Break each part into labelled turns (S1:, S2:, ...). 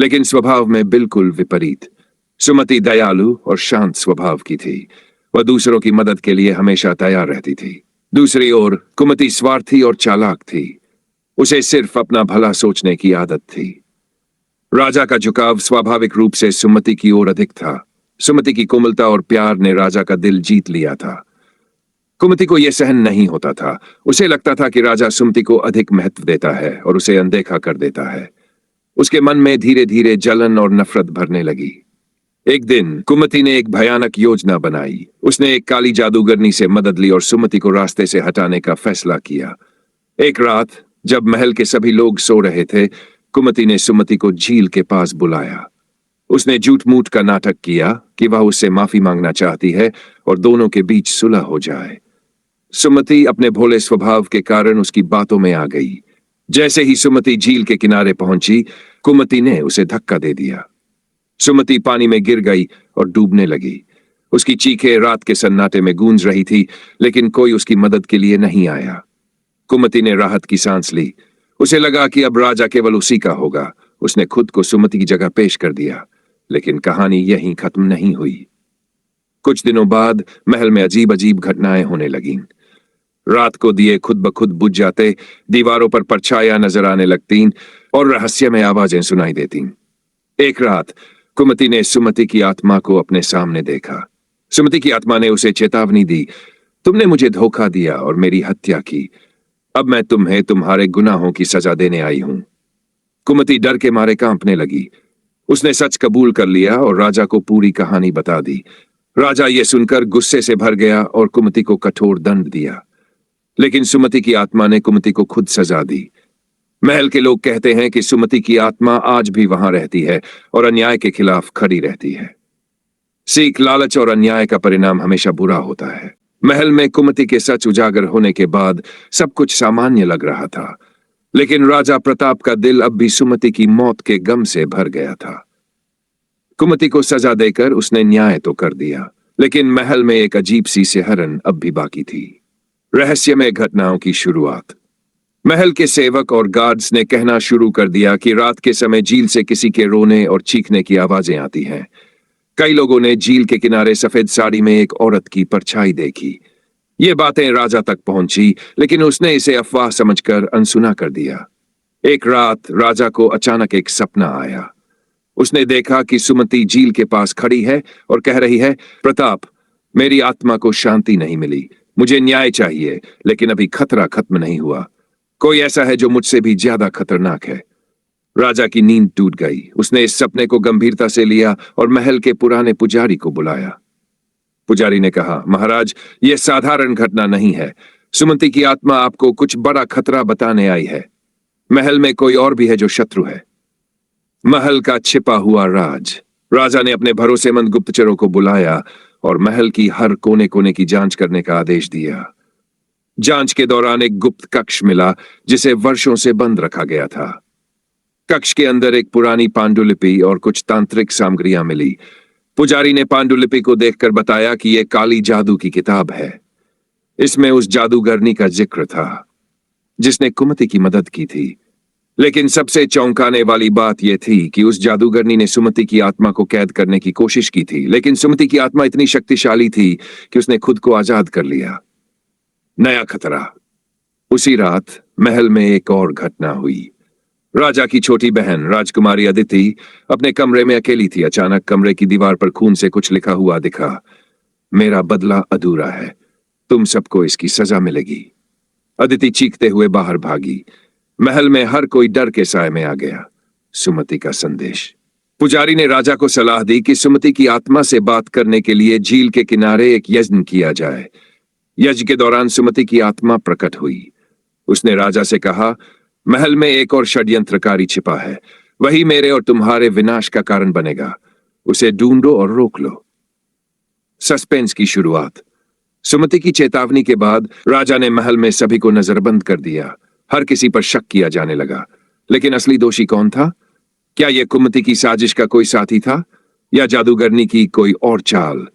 S1: लेकिन स्वभाव में बिल्कुल विपरीत। सुमति दयालु और शांत स्वभाव की थी। वह दूसरों की मदद के लिए हमेशा तैयार रहती थी। दूसरी ओर कुमति स्वार्थी और चालाक थी। उसे सिर्फ अपना भला सोचने की आदत थी। राजा का झुकाव स्वाभाविक रूप से सुमति की ओर अधिक था। सुमति की कोमलता और प्यार ने राजा का दिल जीत लिया था। कुमति को यह सहन नहीं होता था। उसे लगता था कि राजा सुमति को अधिक महत्व देता है और उसे अनदेखा कर देता है। उसके मन में धीरे धीरे जलन और नफरत भरने लगी। एक दिन कुमति ने एक भयानक योजना बनाई। उसने एक काली जादूगरनी से मदद ली और सुमति को रास्ते से हटाने का फैसला किया। एक रात जब महल के सभी लोग सो रहे थे, कुमति ने सुमति को झील के पास बुलाया। उसने झूठ मूठ का नाटक किया कि वह उससे माफी मांगना चाहती है और दोनों के बीच सुलह हो जाए। सुमति अपने भोले स्वभाव के कारण उसकी बातों में आ गई। जैसे ही सुमति झील के किनारे पहुंची, कुमति ने उसे धक्का दे दिया। सुमति पानी में गिर गई और डूबने लगी। उसकी चीखें रात के सन्नाटे में गूंज रही थी, लेकिन कोई उसकी मदद के लिए नहीं आया। कुमति ने राहत की सांस ली। उसे लगा कि अब राजा केवल उसी का होगा। उसने खुद को सुमति की जगह पेश कर दिया, लेकिन कहानी यहीं खत्म नहीं हुई। कुछ दिनों बाद महल में अजीब अजीब घटनाएं होने लगीं। रात को दिए खुद ब खुद बुझ जाते, दीवारों पर परछाइयां नजर आने लगतीं और रहस्यमय आवाजें सुनाई देतीं। एक रात कुमति ने सुमति की आत्मा को अपने सामने देखा। सुमति की आत्मा ने उसे चेतावनी दी, तुमने मुझे धोखा दिया और मेरी हत्या की। अब मैं तुम्हें तुम्हारे गुनाहों की सजा देने आई हूं। कुमति डर के मारे कांपने लगी। उसने सच कबूल कर लिया और राजा को पूरी कहानी बता दी। राजा यह सुनकर गुस्से से भर गया और कुमति को कठोर दंड दिया। लेकिन सुमति की आत्मा ने कुमति को खुद सजा दी। महल के लोग कहते हैं कि सुमति की आत्मा आज भी वहां रहती है और अन्याय के खिलाफ खड़ी रहती है। सीख, लालच और अन्याय का परिणाम हमेशा बुरा होता है। महल में कुमति के सच उजागर होने के बाद सब कुछ सामान्य लग रहा था, लेकिन राजा प्रताप का दिल अब भी सुमति की मौत के गम से भर गया था। कुमति को सजा देकर उसने न्याय तो कर दिया, लेकिन महल में एक अजीब सी सिहरन अब भी बाकी थी। रहस्यमय घटनाओं की शुरुआत। महल के सेवक और गार्ड्स ने कहना शुरू कर दिया कि रात के समय झील से किसी के रोने और चीखने की आवाजें आती हैं। कई लोगों ने झील के किनारे सफेद साड़ी में एक औरत की परछाई देखी। ये बातें राजा तक पहुंची, लेकिन उसने इसे अफवाह समझकर अनसुना कर दिया। एक रात राजा को अचानक एक सपना आया। उसने देखा कि सुमति झील के पास खड़ी है और कह रही है, प्रताप, मेरी आत्मा को शांति नहीं मिली। मुझे न्याय चाहिए, लेकिन अभी खतरा खत्म नहीं हुआ। कोई ऐसा है जो मुझसे भी ज्यादा खतरनाक है। राजा की नींद टूट गई। उसने इस सपने को गंभीरता से लिया और महल के पुराने पुजारी को बुलाया। पुजारी ने कहा, महाराज, यह साधारण घटना नहीं है। सुमति की आत्मा आपको कुछ बड़ा खतरा बताने आई है। महल में कोई और भी है जो शत्रु है। महल का छिपा हुआ राज। राजा ने अपने भरोसेमंद गुप्तचरों को बुलाया और महल की हर कोने कोने की जांच करने का आदेश दिया। जांच के दौरान एक गुप्त कक्ष मिला जिसे वर्षों से बंद रखा गया था। कक्ष के अंदर एक पुरानी पांडुलिपि और कुछ तांत्रिक सामग्रियां मिली। पुजारी ने पांडुलिपि को देखकर बताया कि यह काली जादू की किताब है। इसमें उस जादूगरनी का जिक्र था जिसने कुमति की मदद की थी। लेकिन सबसे चौंकाने वाली बात यह थी कि उस जादूगरनी ने सुमति की आत्मा को कैद करने की कोशिश की थी, लेकिन सुमति की आत्मा इतनी शक्तिशाली थी कि उसने खुद को आजाद कर लिया। नया खतरा। उसी रात महल में एक और घटना हुई। राजा की छोटी बहन राजकुमारी अदिति अपने कमरे में अकेली थी। अचानक कमरे की दीवार पर खून से कुछ लिखा हुआ दिखा। मेरा बदला अधूरा है, तुम सबको इसकी सजा मिलेगी। अदिति चीखते हुए बाहर भागी। महल में हर कोई डर के साए में आ गया। सुमति का संदेश। पुजारी ने राजा को सलाह दी कि सुमति की आत्मा से बात करने के लिए झील के किनारे एक यज्ञ किया जाए। यज्ञ के दौरान सुमति की आत्मा प्रकट हुई। उसने राजा से कहा, महल में एक और षड्यंत्रकारी छिपा है। वही मेरे और तुम्हारे विनाश का कारण बनेगा। उसे ढूंढो और रोक लो। सस्पेंस की शुरुआत। सुमति की चेतावनी के बाद राजा ने महल में सभी को नजरबंद कर दिया। हर किसी पर शक किया जाने लगा। लेकिन असली दोषी कौन था? क्या यह कुमति की साजिश का कोई साथी था, या जादूगरनी की कोई और चाल,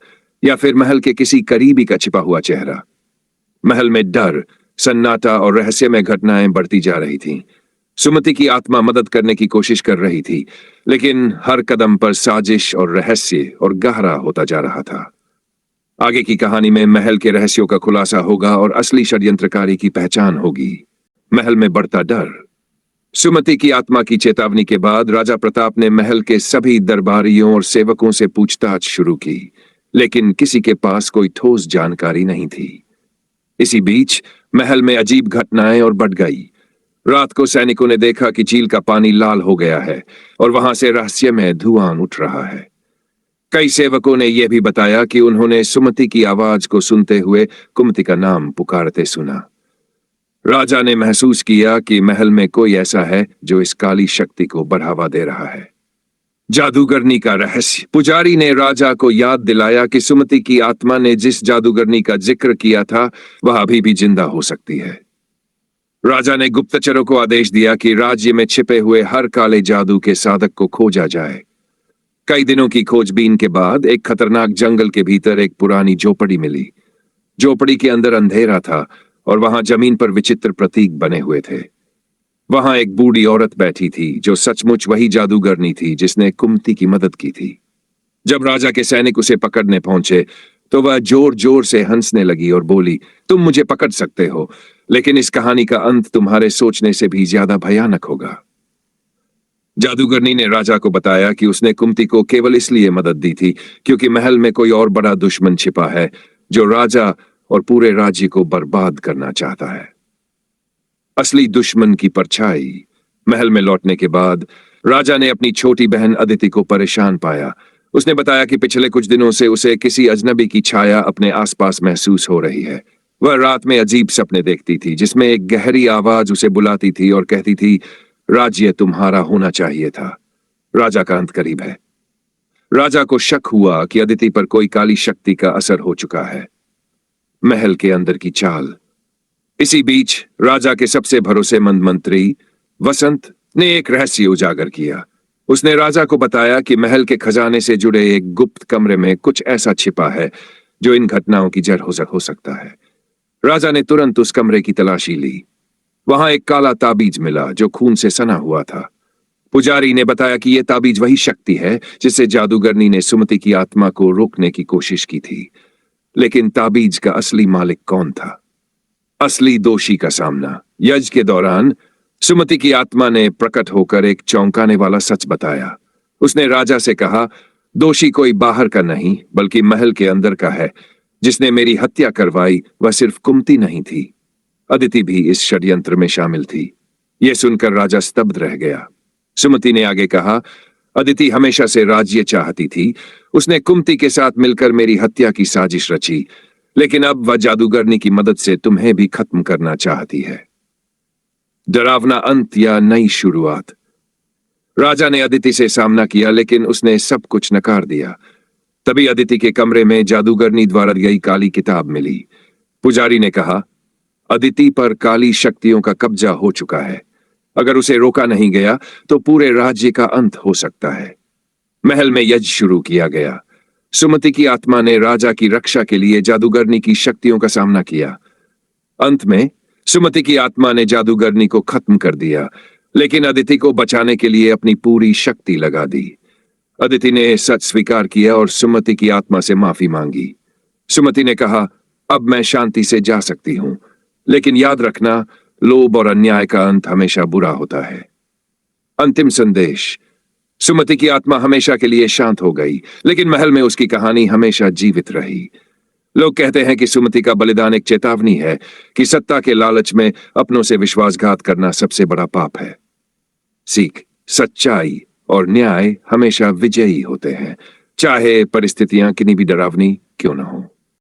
S1: या फिर महल के किसी करीबी का छिपा हुआ चेहरा? महल में डर, सन्नाटा और रहस्यमय घटनाएं बढ़ती जा रही थीं। सुमति की आत्मा मदद करने की कोशिश कर रही थी, लेकिन हर कदम पर साजिश और रहस्य और गहरा होता जा रहा था। आगे की कहानी में महल के रहस्यों का खुलासा होगा और असली षड्यंत्रकारी की पहचान होगी। महल में बढ़ता डर। सुमति की आत्मा की चेतावनी के बाद राजा प्रताप ने महल के सभी दरबारियों और सेवकों से पूछताछ शुरू की, लेकिन किसी के पास कोई ठोस जानकारी नहीं थी। इसी बीच महल में अजीब घटनाएं और बढ़ गई। रात को सैनिकों ने देखा कि झील का पानी लाल हो गया है और वहां से रहस्यमय धुआं उठ रहा है। कई सेवकों ने यह भी बताया कि उन्होंने सुमति की आवाज को सुनते हुए कुमति का नाम पुकारते सुना। राजा ने महसूस किया कि महल में कोई ऐसा है जो इस काली शक्ति को बढ़ावा दे रहा है। जादूगरनी का रहस्य। पुजारी ने राजा को याद दिलाया कि सुमति की आत्मा ने जिस जादूगरनी का जिक्र किया था वह अभी भी जिंदा हो सकती है। राजा ने गुप्तचरों को आदेश दिया कि राज्य में छिपे हुए हर काले जादू के साधक को खोजा जाए। कई दिनों की खोजबीन के बाद एक खतरनाक जंगल के भीतर एक पुरानी झोपड़ी मिली। झोपड़ी के अंदर अंधेरा था और वहां जमीन पर विचित्र प्रतीक बने हुए थे। वहां एक बूढ़ी औरत बैठी थी जो सचमुच वही जादूगरनी थी जिसने कुमति की मदद की थी। जब राजा के सैनिक उसे पकड़ने पहुंचे तो वह जोर जोर से हंसने लगी और बोली, तुम मुझे पकड़ सकते हो, लेकिन इस कहानी का अंत तुम्हारे सोचने से भी ज्यादा भयानक होगा। जादूगरनी ने राजा को बताया कि उसने कुमति को केवल इसलिए मदद दी थी क्योंकि महल में कोई और बड़ा दुश्मन छिपा है जो राजा और पूरे राज्य को बर्बाद करना चाहता है। असली दुश्मन की परछाई। महल में लौटने के बाद राजा ने अपनी छोटी बहन अदिति को परेशान पाया। उसने बताया कि पिछले कुछ दिनों से उसे किसी अजनबी की छाया अपने आसपास महसूस हो रही है। वह रात में अजीब सपने देखती थी जिसमें एक गहरी आवाज उसे बुलाती थी और कहती थी, राज्य तुम्हारा होना चाहिए था, राजा का अंत करीब है। राजा को शक हुआ कि अदिति पर कोई काली शक्ति का असर हो चुका है। महल के अंदर की चाल। इसी बीच राजा के सबसे भरोसेमंद मंत्री वसंत ने एक रहस्य उजागर किया। उसने राजा को बताया कि महल के खजाने से जुड़े एक गुप्त कमरे में कुछ ऐसा छिपा है जो इन घटनाओं की जड़ हो सकता है। राजा ने तुरंत उस कमरे की तलाशी ली। वहां एक काला ताबीज मिला जो खून से सना हुआ था। पुजारी ने बताया कि यह ताबीज वही शक्ति है जिससे जादूगरनी ने सुमति की आत्मा को रोकने की कोशिश की थी। लेकिन ताबीज का असली मालिक कौन था? असली दोषी का सामना। यज्ञ के दौरान सुमति की आत्मा ने प्रकट होकर एक चौंकाने वाला सच बताया। उसने राजा से कहा, दोषी कोई बाहर का नहीं बल्कि महल के अंदर का है। जिसने मेरी हत्या करवाई वह सिर्फ कुमति नहीं थी, अदिति भी इस षड्यंत्र में शामिल थी। यह सुनकर राजा स्तब्ध रह गया। सुमति ने आगे कहा, अदिति हमेशा से राज्य चाहती थी। उसने कुमति के साथ मिलकर मेरी हत्या की साजिश रची, लेकिन अब वह जादूगरनी की मदद से तुम्हें भी खत्म करना चाहती है। डरावना अंत या नई शुरुआत। राजा ने अदिति से सामना किया लेकिन उसने सब कुछ नकार दिया। तभी अदिति के कमरे में जादूगरनी द्वारा गई काली किताब मिली। पुजारी ने कहा, अदिति पर काली शक्तियों का कब्जा हो चुका है। अगर उसे रोका नहीं गया तो पूरे राज्य का अंत हो सकता है। महल में यज्ञ शुरू किया गया। सुमति की आत्मा ने राजा की रक्षा के लिए जादूगरनी की शक्तियों का सामना किया। अंत में सुमति की आत्मा ने जादूगरनी को खत्म कर दिया, लेकिन अदिति को बचाने के लिए अपनी पूरी शक्ति लगा दी। अदिति ने सच स्वीकार किया और सुमति की आत्मा से माफी मांगी। सुमति ने कहा, अब मैं शांति से जा सकती हूं, लेकिन याद रखना, लोभ और अन्याय का अंत हमेशा बुरा होता है। अंतिम संदेश। सुमति की आत्मा हमेशा के लिए शांत हो गई, लेकिन महल में उसकी कहानी हमेशा जीवित रही। लोग कहते हैं कि सुमति का बलिदान एक चेतावनी है कि सत्ता के लालच में अपनों से विश्वासघात करना सबसे बड़ा पाप है। सीख, सच्चाई और न्याय हमेशा विजयी होते हैं, चाहे परिस्थितियां कितनी भी डरावनी क्यों न हो।